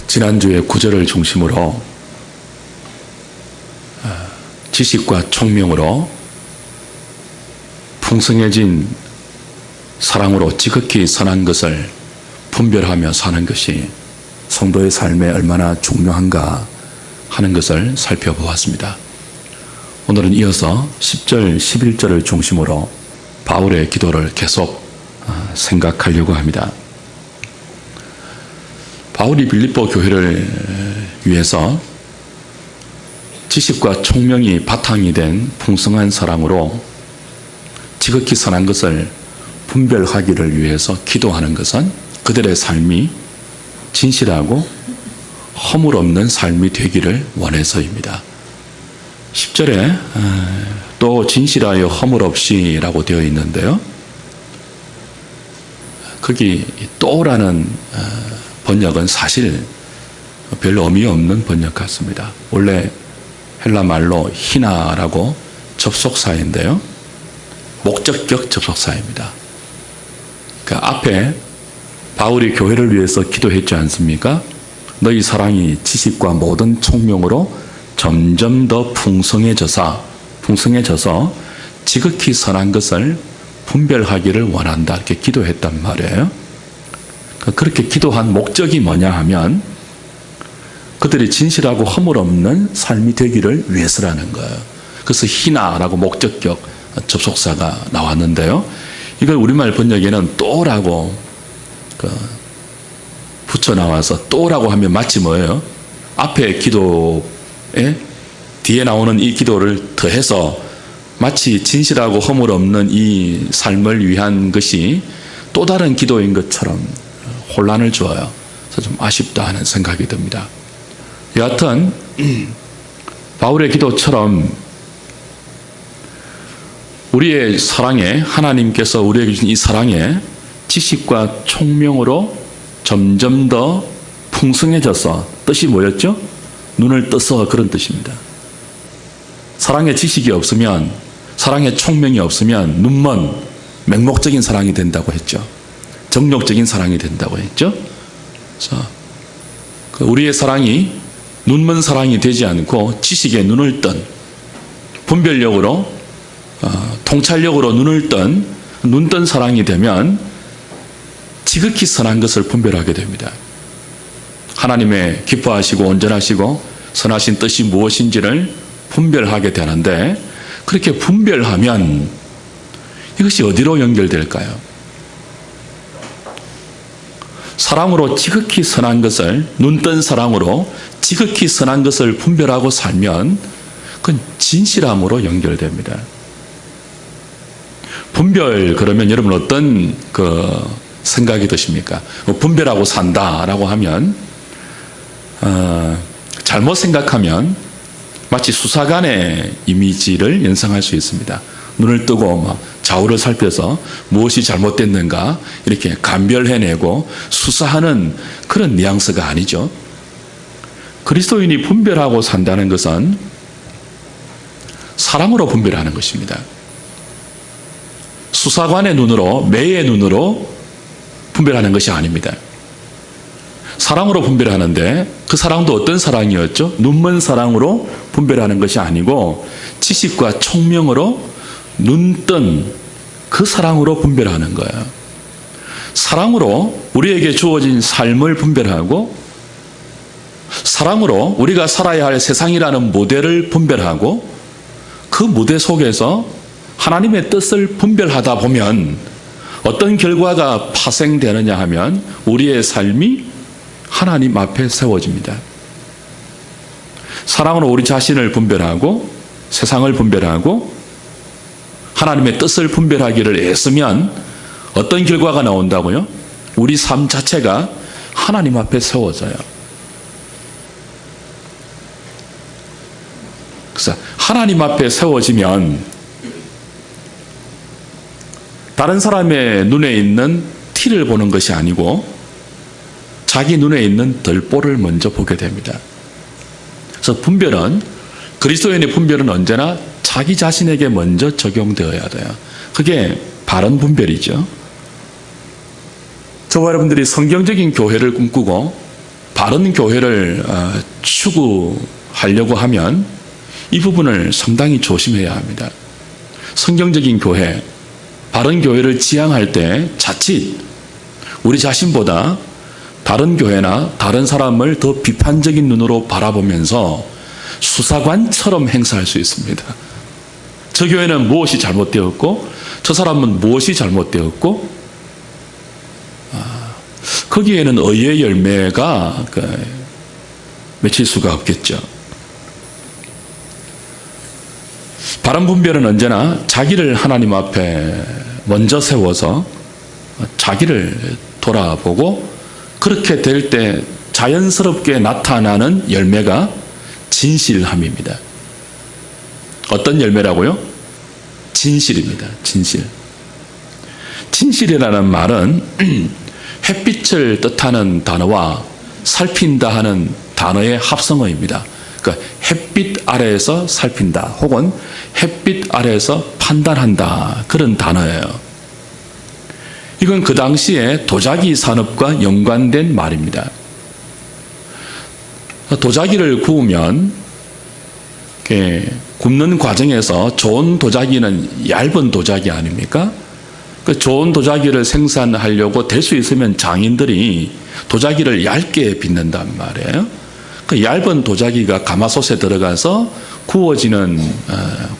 지난주의 구절을 중심으로 지식과 총명으로 풍성해진 사랑으로 지극히 선한 것을 분별하며 사는 것이 성도의 삶에 얼마나 중요한가 하는 것을 살펴보았습니다. 오늘은 이어서 10절, 11절을 중심으로 바울의 기도를 계속 생각하려고 합니다. 바울이 빌립보 교회를 위해서 지식과 총명이 바탕이 된 풍성한 사랑으로 지극히 선한 것을 분별하기를 위해서 기도하는 것은 그들의 삶이 진실하고 허물 없는 삶이 되기를 원해서입니다. 10절에 또 진실하여 허물 없이 라고 되어 있는데요. 거기 또라는 번역은 사실 별 의미 없는 번역 같습니다. 원래 헬라 말로 히나라고 접속사인데요. 목적격 접속사입니다. 그 앞에 바울이 교회를 위해서 기도했지 않습니까? 너희 사랑이 지식과 모든 총명으로 점점 더 풍성해져서 지극히 선한 것을 분별하기를 원한다 이렇게 기도했단 말이에요. 그렇게 기도한 목적이 뭐냐 하면 그들이 진실하고 허물 없는 삶이 되기를 위해서라는 거예요. 그래서 희나라고 목적격 접속사가 나왔는데요. 이걸 우리말 번역에는 또라고 붙여 나와서 또라고 하면 마치 뭐예요? 앞에 기도에 뒤에 나오는 이 기도를 더해서 마치 진실하고 허물 없는 이 삶을 위한 것이 또 다른 기도인 것처럼 혼란을 줘요. 그래서 좀 아쉽다 하는 생각이 듭니다. 여하튼 바울의 기도처럼 우리의 사랑에 하나님께서 우리에게 주신 이 사랑에 지식과 총명으로 점점 더 풍성해져서 뜻이 뭐였죠? 눈을 떠서 그런 뜻입니다. 사랑의 지식이 없으면 사랑의 총명이 없으면 눈먼 맹목적인 사랑이 된다고 했죠. 정욕적인 사랑이 된다고 했죠. 그래서 우리의 사랑이 눈먼 사랑이 되지 않고 지식에 눈을 뜬 분별력으로 통찰력으로 눈 뜬 사랑이 되면 지극히 선한 것을 분별하게 됩니다. 하나님의 기뻐하시고 온전하시고 선하신 뜻이 무엇인지를 분별하게 되는데 그렇게 분별하면 이것이 어디로 연결될까요? 사랑으로 지극히 선한 것을 눈뜬 사랑으로 지극히 선한 것을 분별하고 살면 그건 진실함으로 연결됩니다. 분별 그러면 여러분 어떤 생각이 드십니까? 분별하고 산다라고 하면 잘못 생각하면 마치 수사관의 이미지를 연상할 수 있습니다. 눈을 뜨고 막 좌우를 살펴서 무엇이 잘못됐는가 이렇게 감별해내고 수사하는 그런 뉘앙스가 아니죠. 그리스도인이 분별하고 산다는 것은 사랑으로 분별하는 것입니다. 수사관의 눈으로 매의 눈으로 분별하는 것이 아닙니다. 사랑으로 분별하는데 그 사랑도 어떤 사랑이었죠? 눈먼 사랑으로 분별하는 것이 아니고 지식과 총명으로 눈뜬 그 사랑으로 분별하는 거예요. 사랑으로 우리에게 주어진 삶을 분별하고 사랑으로 우리가 살아야 할 세상이라는 모델을 분별하고 그 무대 속에서 하나님의 뜻을 분별하다 보면 어떤 결과가 파생되느냐 하면 우리의 삶이 하나님 앞에 세워집니다. 사랑으로 우리 자신을 분별하고 세상을 분별하고 하나님의 뜻을 분별하기를 애쓰면 어떤 결과가 나온다고요? 우리 삶 자체가 하나님 앞에 세워져요. 그래서 하나님 앞에 세워지면 다른 사람의 눈에 있는 티를 보는 것이 아니고 자기 눈에 있는 덜보를 먼저 보게 됩니다. 그래서 분별은 그리스도인의 분별은 언제나 자기 자신에게 먼저 적용되어야 돼요. 그게 바른 분별이죠. 저와 여러분들이 성경적인 교회를 꿈꾸고 바른 교회를 추구하려고 하면 이 부분을 상당히 조심해야 합니다. 성경적인 교회, 바른 교회를 지향할 때 자칫 우리 자신보다 다른 교회나 다른 사람을 더 비판적인 눈으로 바라보면서 수사관처럼 행사할 수 있습니다. 저 교회는 무엇이 잘못되었고 저 사람은 무엇이 잘못되었고 거기에는 의의 열매가 맺힐 수가 없겠죠. 바른 분별은 언제나 자기를 하나님 앞에 먼저 세워서 자기를 돌아보고 그렇게 될 때 자연스럽게 나타나는 열매가 진실함입니다. 어떤 열매라고요? 진실입니다. 진실. 진실이라는 말은 햇빛을 뜻하는 단어와 살핀다 하는 단어의 합성어입니다. 그러니까 햇빛 아래에서 살핀다 혹은 햇빛 아래에서 판단한다 그런 단어예요. 이건 그 당시에 도자기 산업과 연관된 말입니다. 도자기를 구우면 굽는 과정에서 좋은 도자기는 얇은 도자기 아닙니까? 그 좋은 도자기를 생산하려고 될 수 있으면 장인들이 도자기를 얇게 빚는단 말이에요. 그 얇은 도자기가 가마솥에 들어가서 구워지는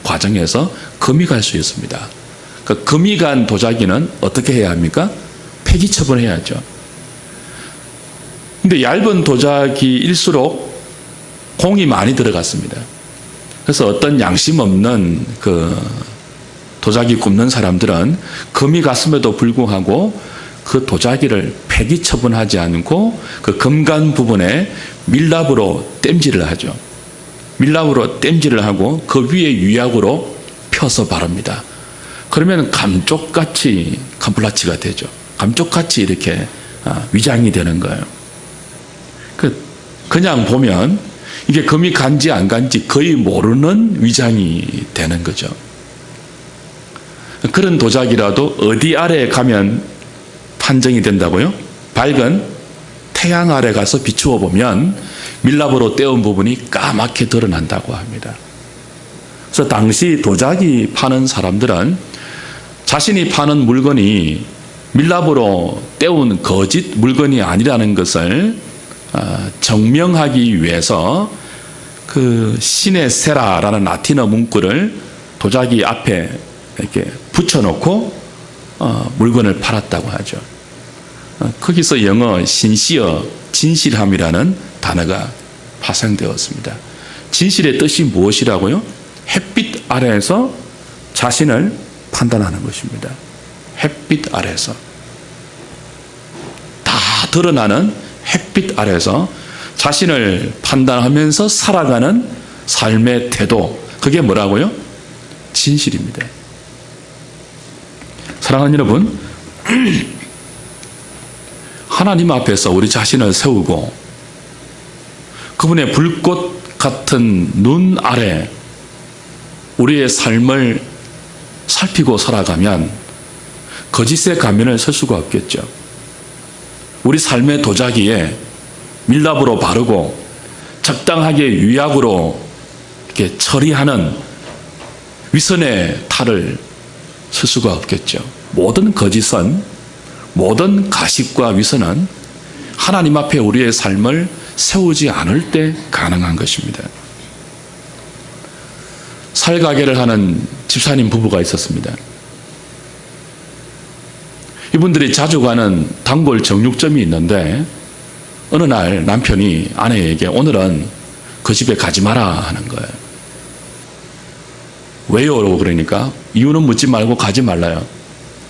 과정에서 금이 갈 수 있습니다. 그 금이 간 도자기는 어떻게 해야 합니까? 폐기 처분해야죠. 근데 얇은 도자기일수록 공이 많이 들어갔습니다. 그래서 어떤 양심 없는 그 도자기 굽는 사람들은 금이 갔음에도 불구하고 그 도자기를 폐기 처분하지 않고 그 금간 부분에 밀랍으로 땜질을 하죠. 밀랍으로 땜질을 하고 그 위에 유약으로 펴서 바릅니다. 그러면 감쪽같이 감플라치가 되죠. 감쪽같이 이렇게 위장이 되는 거예요. 그냥 보면 이게 금이 간지 안 간지 거의 모르는 위장이 되는 거죠. 그런 도자기라도 어디 아래에 가면 판정이 된다고요? 밝은 태양 아래 가서 비추어 보면 밀랍으로 떼운 부분이 까맣게 드러난다고 합니다. 그래서 당시 도자기 파는 사람들은 자신이 파는 물건이 밀랍으로 떼운 거짓 물건이 아니라는 것을 증명하기 위해서 그 신의 세라라는 라틴어 문구를 도자기 앞에 이렇게 붙여놓고 물건을 팔았다고 하죠. 거기서 영어 신시어 진실함이라는 단어가 파생되었습니다. 진실의 뜻이 무엇이라고요? 햇빛 아래에서 자신을 판단하는 것입니다. 햇빛 아래에서 다 드러나는 햇빛 아래에서 자신을 판단하면서 살아가는 삶의 태도, 그게 뭐라고요? 진실입니다. 사랑하는 여러분, 하나님 앞에서 우리 자신을 세우고 그분의 불꽃 같은 눈 아래 우리의 삶을 살피고 살아가면 거짓의 가면을 쓸 수가 없겠죠. 우리 삶의 도자기에 밀랍으로 바르고 적당하게 유약으로 이렇게 처리하는 위선의 탈을 쓸 수가 없겠죠. 모든 거짓은, 모든 가식과 위선은 하나님 앞에 우리의 삶을 세우지 않을 때 가능한 것입니다. 살가게를 하는 집사님 부부가 있었습니다. 이분들이 자주 가는 단골 정육점이 있는데 어느 날 남편이 아내에게 오늘은 그 집에 가지 마라 하는 거예요. 왜요? 그러니까 이유는 묻지 말고 가지 말라요.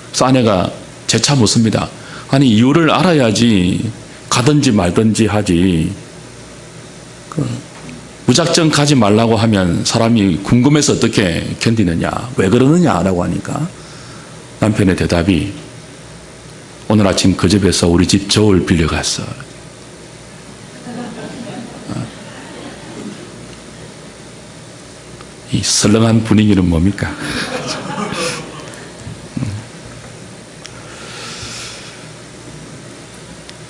그래서 아내가 재차 묻습니다. 아니 이유를 알아야지 가든지 말든지 하지. 무작정 가지 말라고 하면 사람이 궁금해서 어떻게 견디느냐, 왜 그러느냐라고 하니까 남편의 대답이 오늘 아침 그 집에서 우리 집 저울 빌려갔어. 이 설렁한 분위기는 뭡니까?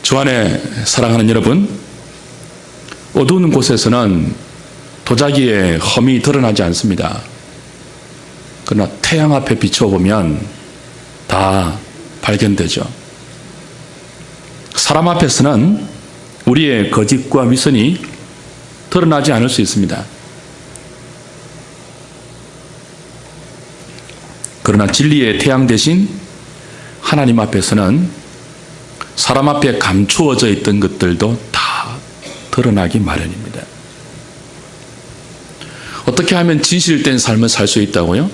주 안에 사랑하는 여러분, 어두운 곳에서는 도자기의 험이 드러나지 않습니다. 그러나 태양 앞에 비춰보면 다 발견되죠. 사람 앞에서는 우리의 거짓과 위선이 드러나지 않을 수 있습니다. 그러나 진리의 태양 대신 하나님 앞에서는 사람 앞에 감추어져 있던 것들도 다 드러나기 마련입니다. 어떻게 하면 진실된 삶을 살 수 있다고요?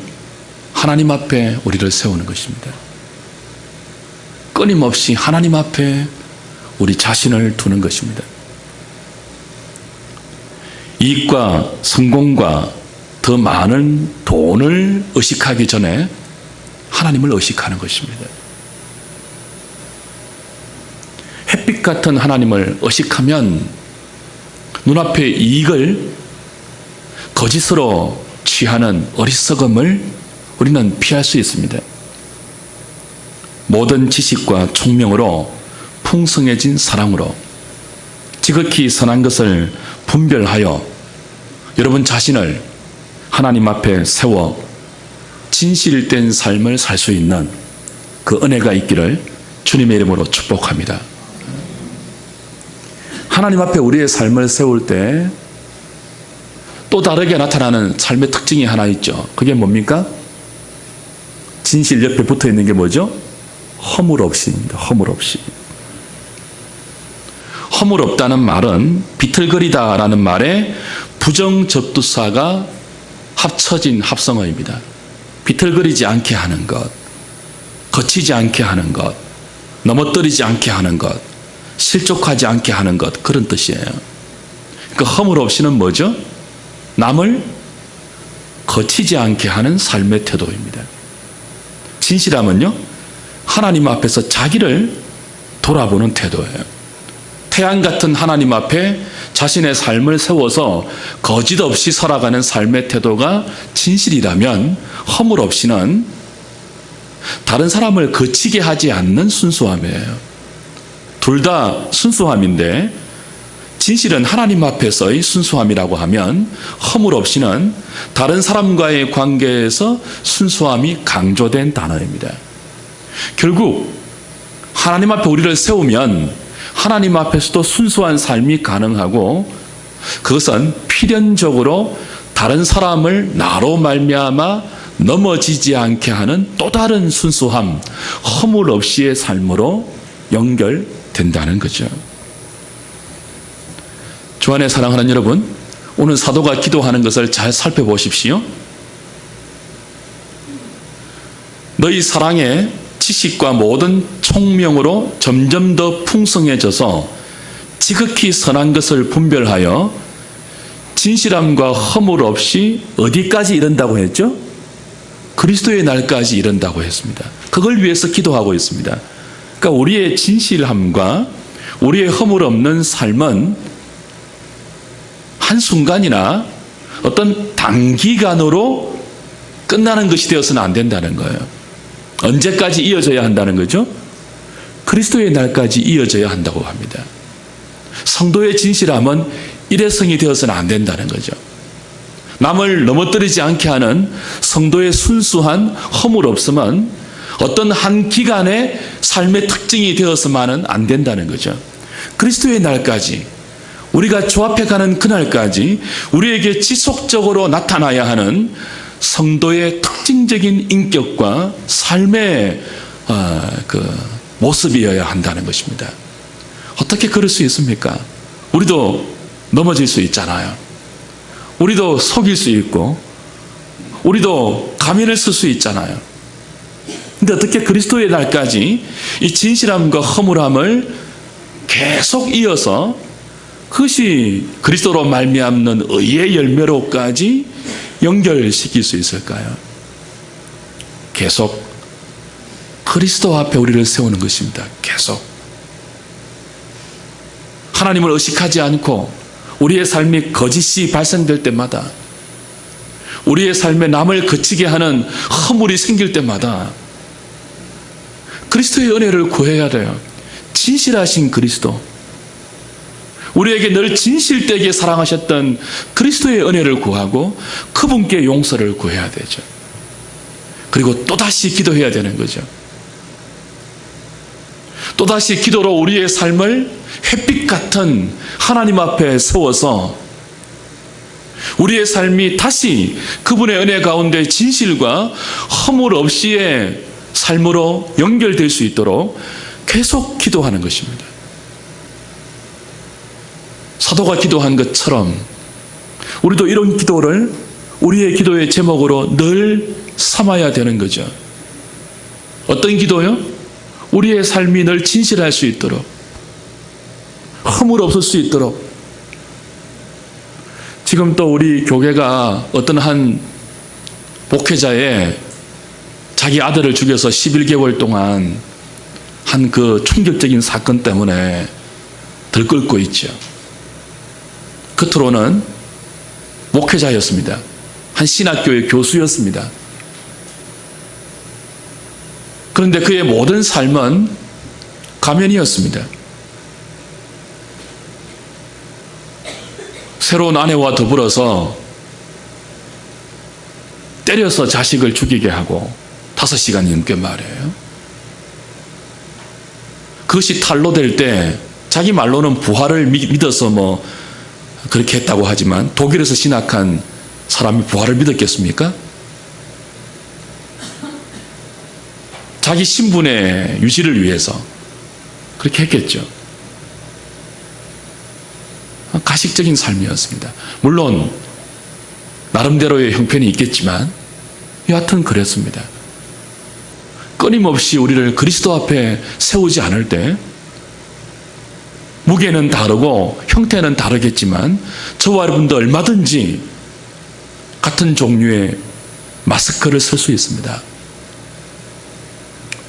하나님 앞에 우리를 세우는 것입니다. 끊임없이 하나님 앞에 우리 자신을 두는 것입니다. 이익과 성공과 더 많은 돈을 의식하기 전에 하나님을 의식하는 것입니다. 햇빛 같은 하나님을 의식하면 눈앞의 이익을 거짓으로 취하는 어리석음을 우리는 피할 수 있습니다. 모든 지식과 총명으로 풍성해진 사랑으로 지극히 선한 것을 분별하여 여러분 자신을 하나님 앞에 세워 진실된 삶을 살 수 있는 그 은혜가 있기를 주님의 이름으로 축복합니다. 하나님 앞에 우리의 삶을 세울 때 또 다르게 나타나는 삶의 특징이 하나 있죠. 그게 뭡니까? 진실 옆에 붙어 있는 게 뭐죠? 허물 없이입니다. 허물 없이. 허물 없다는 말은 비틀거리다라는 말에 부정접두사가 합쳐진 합성어입니다. 비틀거리지 않게 하는 것, 거치지 않게 하는 것, 넘어뜨리지 않게 하는 것, 실족하지 않게 하는 것, 그런 뜻이에요. 그 허물 없이는 뭐죠? 남을 거치지 않게 하는 삶의 태도입니다. 진실함은요, 하나님 앞에서 자기를 돌아보는 태도예요. 태양 같은 하나님 앞에 자신의 삶을 세워서 거짓 없이 살아가는 삶의 태도가 진실이라면 허물 없이는 다른 사람을 거치게 하지 않는 순수함이에요. 둘 다 순수함인데 진실은 하나님 앞에서의 순수함이라고 하면 허물 없이는 다른 사람과의 관계에서 순수함이 강조된 단어입니다. 결국 하나님 앞에 우리를 세우면 하나님 앞에서도 순수한 삶이 가능하고 그것은 필연적으로 다른 사람을 나로 말미암아 넘어지지 않게 하는 또 다른 순수함, 허물 없이의 삶으로 연결된다는 거죠. 주 안에 사랑하는 여러분, 오늘 사도가 기도하는 것을 잘 살펴보십시오. 너희 사랑에 지식과 모든 총명으로 점점 더 풍성해져서 지극히 선한 것을 분별하여 진실함과 허물 없이 어디까지 이른다고 했죠? 그리스도의 날까지 이른다고 했습니다. 그걸 위해서 기도하고 있습니다. 그러니까 우리의 진실함과 우리의 허물 없는 삶은 한순간이나 어떤 단기간으로 끝나는 것이 되어서는 안 된다는 거예요. 언제까지 이어져야 한다는 거죠? 그리스도의 날까지 이어져야 한다고 합니다. 성도의 진실함은 일회성이 되어서는 안 된다는 거죠. 남을 넘어뜨리지 않게 하는 성도의 순수한 허물 없음은 어떤 한 기간의 삶의 특징이 되어서만은 안 된다는 거죠. 그리스도의 날까지 우리가 주 앞에 가는 그날까지 우리에게 지속적으로 나타나야 하는 성도의 특징적인 인격과 삶의 모습이어야 한다는 것입니다. 어떻게 그럴 수 있습니까? 우리도 넘어질 수 있잖아요. 우리도 속일 수 있고 우리도 가면을 쓸 수 있잖아요. 근데 어떻게 그리스도의 날까지 이 진실함과 허물함을 계속 이어서 그것이 그리스도로 말미암는 의의 열매로까지 연결시킬 수 있을까요? 계속 그리스도 앞에 우리를 세우는 것입니다. 계속 하나님을 의식하지 않고 우리의 삶이 거짓이 발생될 때마다, 우리의 삶에 남을 거치게 하는 허물이 생길 때마다 그리스도의 은혜를 구해야 돼요. 진실하신 그리스도, 우리에게 늘 진실되게 사랑하셨던 그리스도의 은혜를 구하고 그분께 용서를 구해야 되죠. 그리고 또다시 기도해야 되는 거죠. 또다시 기도로 우리의 삶을 햇빛 같은 하나님 앞에 세워서 우리의 삶이 다시 그분의 은혜 가운데 진실과 허물 없이의 삶으로 연결될 수 있도록 계속 기도하는 것입니다. 사도가 기도한 것처럼 우리도 이런 기도를 우리의 기도의 제목으로 늘 삼아야 되는 거죠. 어떤 기도요? 우리의 삶이 늘 진실할 수 있도록, 허물 없을 수 있도록. 지금 또 우리 교회가 어떤 한 목회자의 자기 아들을 죽여서 11개월 동안 한 그 충격적인 사건 때문에 들끓고 있죠. 겉으로는 목회자였습니다. 한 신학교의 교수였습니다. 그런데 그의 모든 삶은 가면이었습니다. 새로운 아내와 더불어서 때려서 자식을 죽이게 하고 5시간 넘게 말이에요. 그것이 탄로될 때 자기 말로는 부활을 믿어서 그렇게 했다고 하지만 독일에서 신학한 사람이 부활을 믿었겠습니까? 자기 신분의 유지를 위해서 그렇게 했겠죠. 가식적인 삶이었습니다. 물론 나름대로의 형편이 있겠지만 여하튼 그랬습니다. 끊임없이 우리를 그리스도 앞에 세우지 않을 때 무게는 다르고 형태는 다르겠지만 저와 여러분도 얼마든지 같은 종류의 마스크를 쓸 수 있습니다.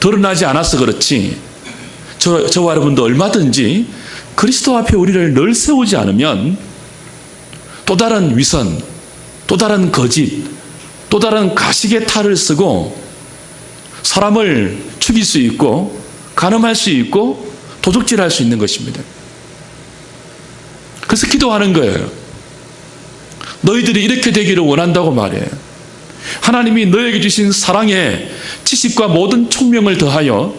드러나지 않아서 그렇지 저와 여러분도 얼마든지 그리스도 앞에 우리를 늘 세우지 않으면 또 다른 위선, 또 다른 거짓, 또 다른 가식의 탈을 쓰고 사람을 죽일 수 있고 간음할 수 있고 도둑질할 수 있는 것입니다. 그래서 기도하는 거예요. 너희들이 이렇게 되기를 원한다고 말해요. 하나님이 너에게 주신 사랑에 지식과 모든 총명을 더하여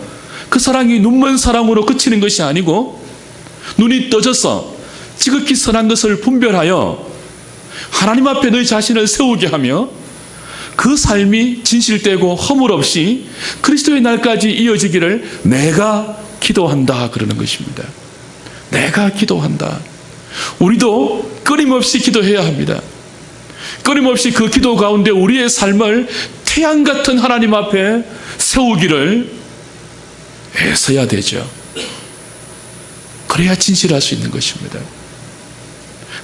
그 사랑이 눈먼 사랑으로 그치는 것이 아니고 눈이 떠져서 지극히 선한 것을 분별하여 하나님 앞에 너희 자신을 세우게 하며 그 삶이 진실되고 허물 없이 그리스도의 날까지 이어지기를 내가 기도한다 그러는 것입니다. 내가 기도한다. 우리도 끊임없이 기도해야 합니다. 끊임없이 그 기도 가운데 우리의 삶을 태양 같은 하나님 앞에 세우기를 애써야 되죠. 그래야 진실할 수 있는 것입니다.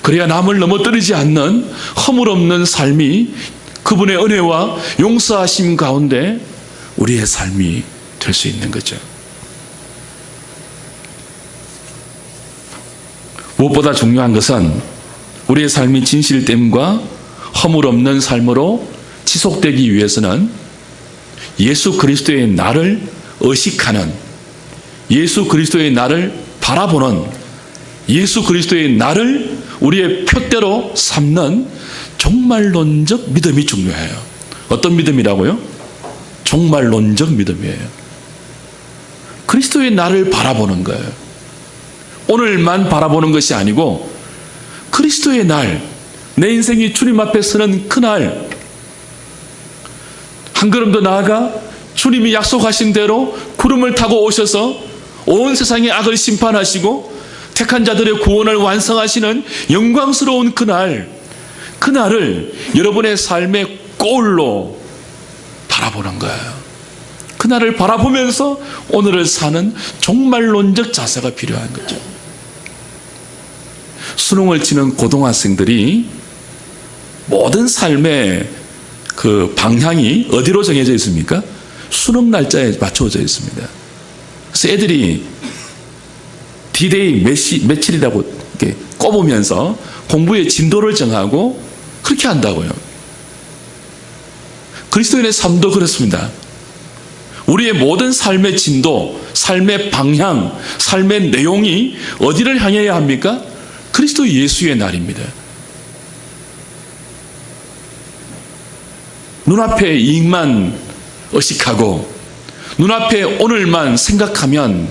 그래야 남을 넘어뜨리지 않는 허물 없는 삶이 그분의 은혜와 용서하심 가운데 우리의 삶이 될 수 있는 거죠. 무엇보다 중요한 것은 우리의 삶이 진실됨과 허물 없는 삶으로 지속되기 위해서는 예수 그리스도의 나를 의식하는, 예수 그리스도의 나를 바라보는, 예수 그리스도의 나를 우리의 표대로 삼는 종말론적 믿음이 중요해요. 어떤 믿음이라고요? 종말론적 믿음이에요. 그리스도의 나를 바라보는 거예요. 오늘만 바라보는 것이 아니고 그리스도의 날, 내 인생이 주님 앞에 서는 그날 한 걸음 더 나아가 주님이 약속하신 대로 구름을 타고 오셔서 온 세상의 악을 심판하시고 택한 자들의 구원을 완성하시는 영광스러운 그날을 여러분의 삶의 꼴로 바라보는 거예요. 그날을 바라보면서 오늘을 사는 종말론적 자세가 필요한 거죠. 수능을 치는 고등학생들이 모든 삶의 그 방향이 어디로 정해져 있습니까? 수능 날짜에 맞춰져 있습니다. 그래서 애들이 D-Day 며칠이라고 이렇게 꼽으면서 공부의 진도를 정하고 그렇게 한다고요. 그리스도인의 삶도 그렇습니다. 우리의 모든 삶의 진도, 삶의 방향, 삶의 내용이 어디를 향해야 합니까? 그리스도 예수의 날입니다. 눈앞에 이익만 의식하고 눈앞에 오늘만 생각하면,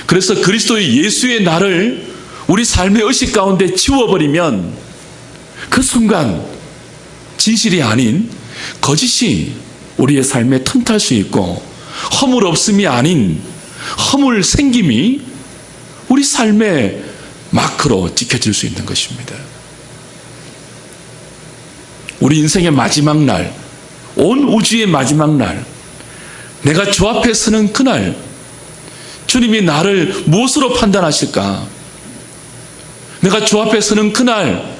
그래서 그리스도의 예수의 날을 우리 삶의 의식 가운데 지워버리면 그 순간 진실이 아닌 거짓이 우리의 삶에 틈탈 수 있고, 허물 없음이 아닌 허물 생김이 우리 삶의 마크로 찍혀질 수 있는 것입니다. 우리 인생의 마지막 날, 온 우주의 마지막 날, 내가 주 앞에 서는 그날 주님이 나를 무엇으로 판단하실까? 내가 주 앞에 서는 그날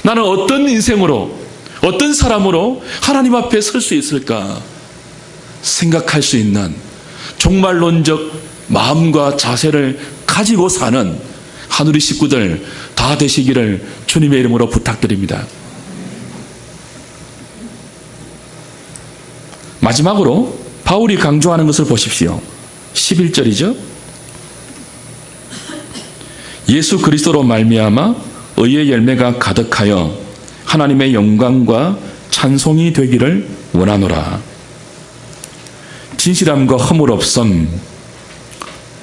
나는 어떤 인생으로, 어떤 사람으로 하나님 앞에 설 수 있을까 생각할 수 있는 종말론적 마음과 자세를 가지고 사는 하늘의 식구들 다 되시기를 주님의 이름으로 부탁드립니다. 마지막으로 바울이 강조하는 것을 보십시오. 11절이죠. 예수 그리스도로 말미암아 의의 열매가 가득하여 하나님의 영광과 찬송이 되기를 원하노라. 진실함과 허물 없음,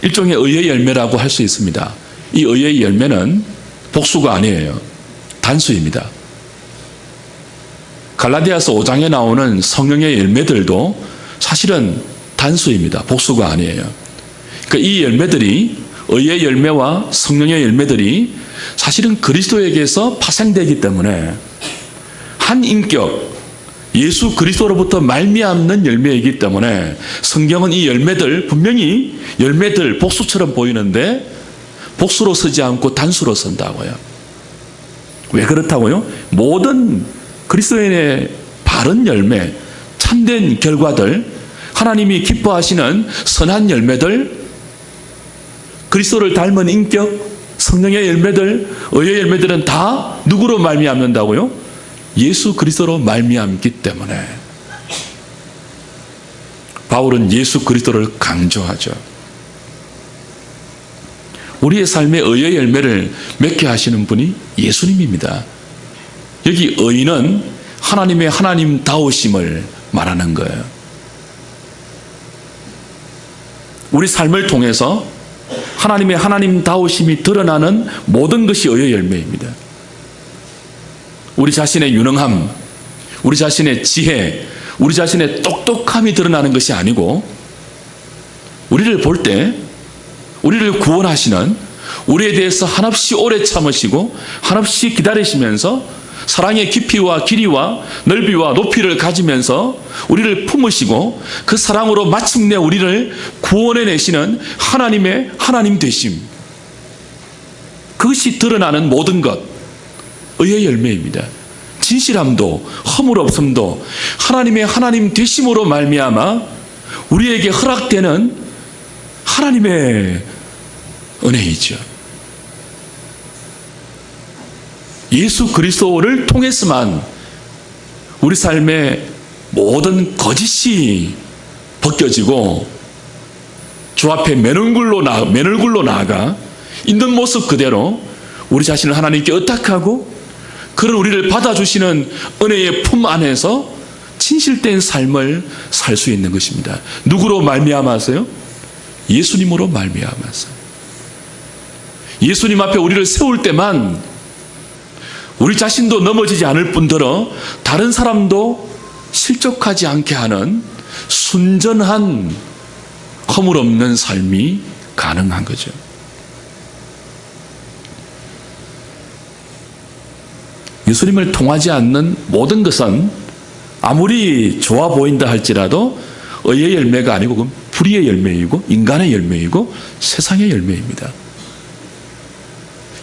일종의 의의 열매라고 할 수 있습니다. 이 의의 열매는 복수가 아니에요. 단수입니다. 갈라디아서 5장에 나오는 성령의 열매들도 사실은 단수입니다. 복수가 아니에요. 그러니까 이 열매들이, 의의 열매와 성령의 열매들이 사실은 그리스도에게서 파생되기 때문에 한 인격, 예수 그리스도로부터 말미암는 열매이기 때문에 성경은 이 열매들, 분명히 열매들 복수처럼 보이는데 복수로 쓰지 않고 단수로 쓴다고요. 왜 그렇다고요? 모든 그리스도인의 바른 열매, 참된 결과들, 하나님이 기뻐하시는 선한 열매들, 그리스도를 닮은 인격, 성령의 열매들, 의의 열매들은 다 누구로 말미암는다고요? 예수 그리스도로 말미암기 때문에. 바울은 예수 그리스도를 강조하죠. 우리의 삶의 의의 열매를 맺게 하시는 분이 예수님입니다. 여기 의는 하나님의 하나님다우심을 말하는 거예요. 우리 삶을 통해서 하나님의 하나님다우심이 드러나는 모든 것이 의의 열매입니다. 우리 자신의 유능함, 우리 자신의 지혜, 우리 자신의 똑똑함이 드러나는 것이 아니고, 우리를 볼 때 우리를 구원하시는, 우리에 대해서 한없이 오래 참으시고 한없이 기다리시면서 사랑의 깊이와 길이와 넓이와 높이를 가지면서 우리를 품으시고 그 사랑으로 마침내 우리를 구원해내시는 하나님의 하나님 되심, 그것이 드러나는 모든 것, 의의 열매입니다. 진실함도 허물 없음도 하나님의 하나님 되심으로 말미암아 우리에게 허락되는 하나님의 은혜이죠. 예수 그리스도를 통해서만 우리 삶의 모든 거짓이 벗겨지고 주 앞에 맨 얼굴로 나아가 있는 모습 그대로 우리 자신을 하나님께 의탁하고 그런 우리를 받아주시는 은혜의 품 안에서 진실된 삶을 살 수 있는 것입니다. 누구로 말미암아서요? 예수님으로 말미암아서. 예수님 앞에 우리를 세울 때만 우리 자신도 넘어지지 않을 뿐더러 다른 사람도 실족하지 않게 하는 순전한 허물 없는 삶이 가능한 거죠. 예수님을 통하지 않는 모든 것은 아무리 좋아 보인다 할지라도 의의 열매가 아니고 그건 불의의 열매이고 인간의 열매이고 세상의 열매입니다.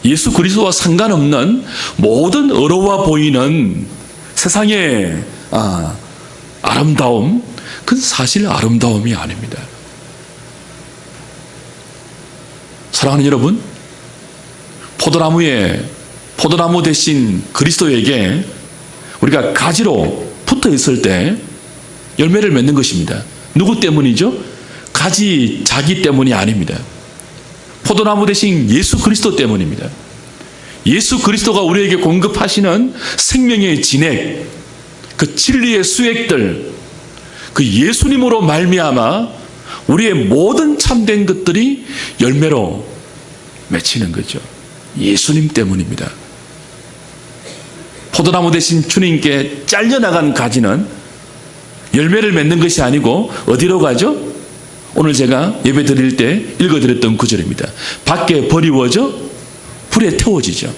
예수 그리스도와 상관없는 모든 의로워 보이는 세상의 아름다움, 그건 사실 아름다움이 아닙니다. 사랑하는 여러분, 포도나무 대신 그리스도에게 우리가 가지로 붙어 있을 때 열매를 맺는 것입니다. 누구 때문이죠? 가지 자기 때문이 아닙니다. 포도나무 대신 예수 그리스도 때문입니다. 예수 그리스도가 우리에게 공급하시는 생명의 진액, 그 진리의 수액들, 그 예수님으로 말미암아 우리의 모든 참된 것들이 열매로 맺히는 거죠. 예수님 때문입니다. 포도나무 대신 주님께 잘려나간 가지는 열매를 맺는 것이 아니고 어디로 가죠? 오늘 제가 예배 드릴 때 읽어드렸던 구절입니다. 밖에 버리워져 불에 태워지죠.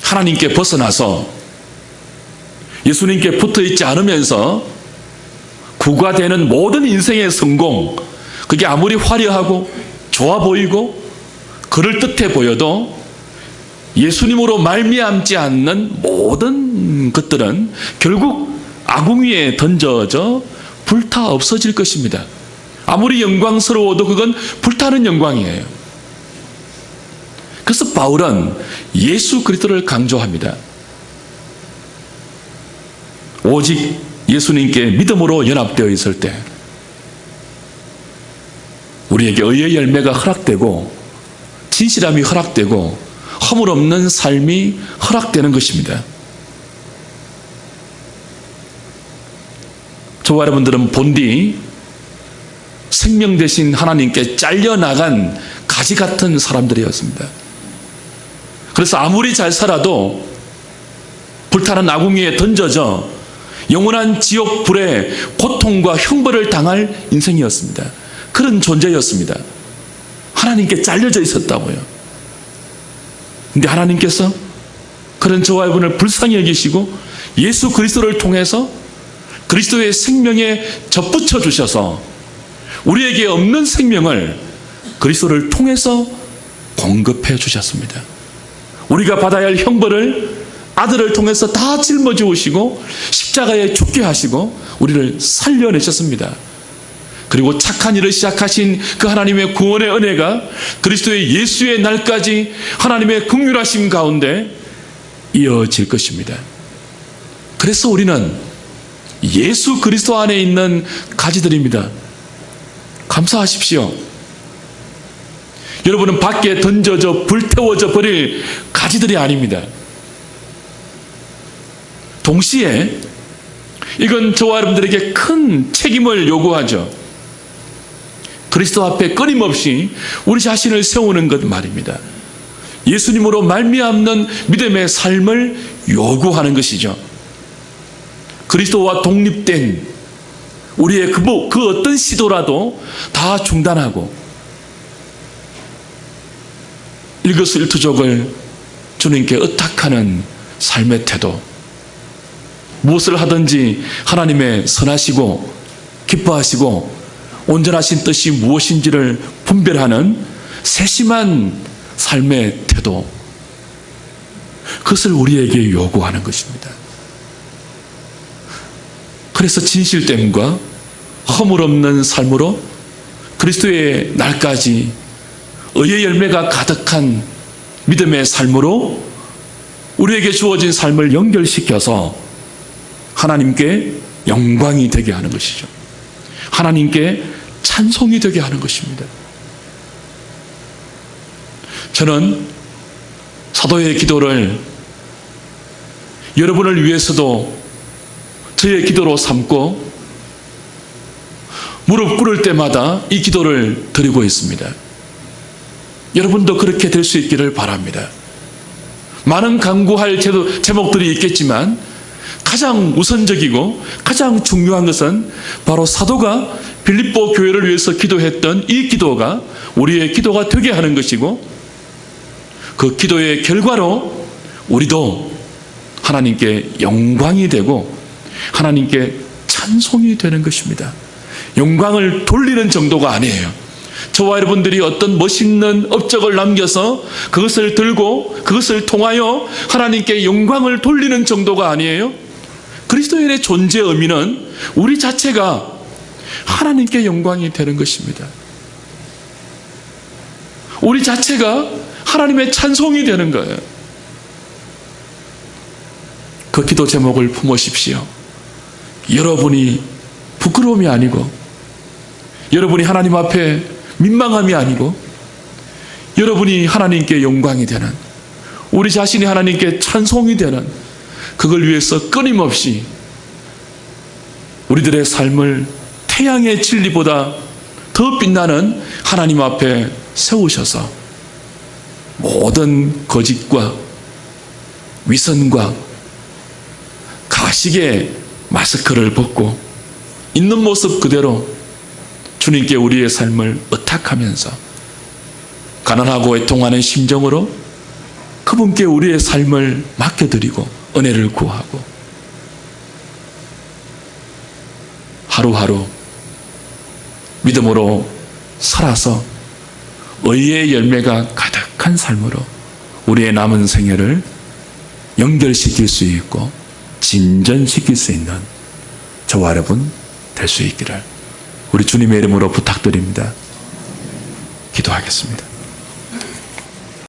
하나님께 벗어나서 예수님께 붙어있지 않으면서 구가되는 모든 인생의 성공, 그게 아무리 화려하고 좋아 보이고 그럴듯해 보여도 예수님으로 말미암지 않는 모든 것들은 결국 아궁이에 던져져 불타 없어질 것입니다. 아무리 영광스러워도 그건 불타는 영광이에요. 그래서 바울은 예수 그리스도를 강조합니다. 오직 예수님께 믿음으로 연합되어 있을 때 우리에게 의의 열매가 허락되고 진실함이 허락되고 허물 없는 삶이 허락되는 것입니다. 저와 여러분들은 본디 생명 대신 하나님께 잘려나간 가지 같은 사람들이었습니다. 그래서 아무리 잘 살아도 불타는 아궁이에 던져져 영원한 지옥 불에 고통과 형벌을 당할 인생이었습니다. 그런 존재였습니다. 하나님께 잘려져 있었다고요. 근데 하나님께서 그런 저와 여러분을 불쌍히 여기시고 예수 그리스도를 통해서 그리스도의 생명에 접붙여 주셔서 우리에게 없는 생명을 그리스도를 통해서 공급해 주셨습니다. 우리가 받아야 할 형벌을 아들을 통해서 다 짊어지우시고 십자가에 죽게 하시고 우리를 살려내셨습니다. 그리고 착한 일을 시작하신 그 하나님의 구원의 은혜가 그리스도의 예수의 날까지 하나님의 긍휼하심 가운데 이어질 것입니다. 그래서 우리는 예수 그리스도 안에 있는 가지들입니다. 감사하십시오. 여러분은 밖에 던져져 불태워져 버릴 가지들이 아닙니다. 동시에 이건 저와 여러분들에게 큰 책임을 요구하죠. 그리스도 앞에 끊임없이 우리 자신을 세우는 것 말입니다. 예수님으로 말미암는 믿음의 삶을 요구하는 것이죠. 그리스도와 독립된 우리의 그 어떤 시도라도 다 중단하고 일거수일투족을 주님께 의탁하는 삶의 태도, 무엇을 하든지 하나님의 선하시고 기뻐하시고 온전하신 뜻이 무엇인지를 분별하는 세심한 삶의 태도, 그것을 우리에게 요구하는 것입니다. 그래서 진실됨과 허물 없는 삶으로 그리스도의 날까지 의의 열매가 가득한 믿음의 삶으로 우리에게 주어진 삶을 연결시켜서 하나님께 영광이 되게 하는 것이죠. 하나님께 찬송이 되게 하는 것입니다. 저는 사도의 기도를 여러분을 위해서도 저의 기도로 삼고 무릎 꿇을 때마다 이 기도를 드리고 있습니다. 여러분도 그렇게 될 수 있기를 바랍니다. 많은 강구할 제목들이 있겠지만 가장 우선적이고 가장 중요한 것은 바로 사도가 빌립보 교회를 위해서 기도했던 이 기도가 우리의 기도가 되게 하는 것이고 그 기도의 결과로 우리도 하나님께 영광이 되고 하나님께 찬송이 되는 것입니다. 영광을 돌리는 정도가 아니에요. 저와 여러분들이 어떤 멋있는 업적을 남겨서 그것을 들고 그것을 통하여 하나님께 영광을 돌리는 정도가 아니에요. 그리스도인의 존재의 의미는 우리 자체가 하나님께 영광이 되는 것입니다. 우리 자체가 하나님의 찬송이 되는 거예요. 그 기도 제목을 품으십시오. 여러분이 부끄러움이 아니고 여러분이 하나님 앞에 민망함이 아니고 여러분이 하나님께 영광이 되는, 우리 자신이 하나님께 찬송이 되는, 그걸 위해서 끊임없이 우리들의 삶을 태양의 진리보다 더 빛나는 하나님 앞에 세우셔서 모든 거짓과 위선과 가식의 마스크를 벗고 있는 모습 그대로 주님께 우리의 삶을 의탁하면서 가난하고 애통하는 심정으로 그분께 우리의 삶을 맡겨드리고 은혜를 구하고 하루하루 믿음으로 살아서 의의 열매가 가득한 삶으로 우리의 남은 생애를 연결시킬 수 있고 진전시킬 수 있는 저와 여러분 될 수 있기를 우리 주님의 이름으로 부탁드립니다. 기도하겠습니다.